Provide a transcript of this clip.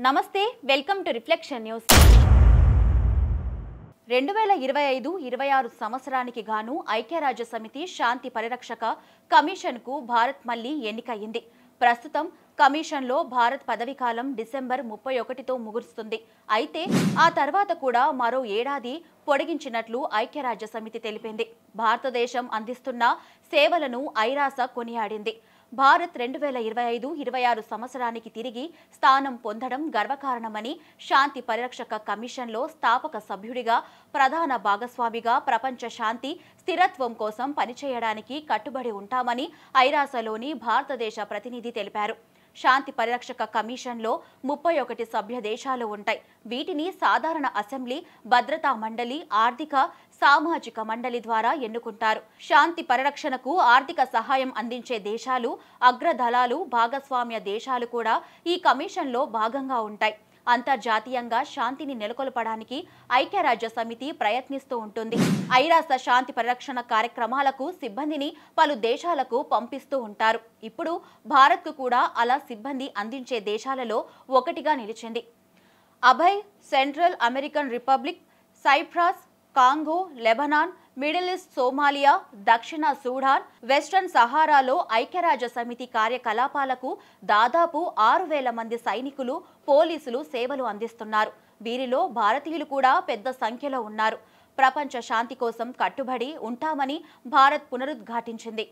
నమస్తే welcome to reflection news 2025-26 సంవత్సరానికి గాను ఐక్యరాజ్య సమితి శాంతి పరిరక్షక కమిషన్ కు భారత్ మళ్లీ ఎన్నికయ్యింది. ప్రస్తుతం కమిషన్ లో భారత్ పదవీకాలం డిసెంబర్ 31తో ముగుస్తుంది. అయితే ఆ తర్వాత కూడా మరో ఏడాది పొడిగించినట్లు ఐక్యరాజ్య సమితి తెలిపింది. భారతదేశం అందిస్తున్న సేవలను ఐరాస కొనియాడింది. భారత్ 2025-26 సంవత్సరానికి తిరిగి స్థానం పొందడం గర్వకారణమని, శాంతి పరిరక్షక కమిషన్లో స్థాపక సభ్యుడిగా ప్రధాన భాగస్వామిగా ప్రపంచ శాంతి స్థిరత్వం కోసం పనిచేయడానికి కట్టుబడి ఉంటామని ఐరాసలోని భారతదేశ ప్రతినిధి తెలిపారు. శాంతి పరిరక్షక కమిషన్లో 31 సభ్య దేశాలు ఉంటాయి. వీటిని సాధారణ అసెంబ్లీ, భద్రతా మండలి, ఆర్థిక, సామాజిక మండలి ద్వారా ఎన్నుకుంటారు. శాంతి పరిరక్షణకు ఆర్థిక సహాయం అందించే దేశాలు, అగ్రదళాలు, భాగస్వామ్య దేశాలు కూడా ఈ కమిషన్లో భాగంగా ఉంటాయి. అంతర్జాతీయంగా శాంతిని నెలకొల్పడానికి ఐక్యరాజ్య సమితి ప్రయత్నిస్తూ ఉంటుంది. ఐరాస శాంతి పరిరక్షణ కార్యక్రమాలకు సిబ్బందిని పలు దేశాలకు పంపిస్తూ ఉంటారు. ఇప్పుడు భారత్కు కూడా అలా సిబ్బంది అందించే దేశాలలో ఒకటిగా నిలిచింది. Abyei, central American republic, Cyprus, Congo, Lebanon, middle east, Somalia, దక్షిణ సూడాన్, వెస్టర్న్ సహారాలో ఐక్యరాజ్య సమితి కార్యకలాపాలకు దాదాపు 6,000 మంది సైనికులు, పోలీసులు సేవలు అందిస్తున్నారు. వీరిలో భారతీయులు కూడా పెద్ద సంఖ్యలో ఉన్నారు. ప్రపంచ శాంతి కోసం కట్టుబడి ఉంటామని భారత్ పునరుద్ఘాటించింది.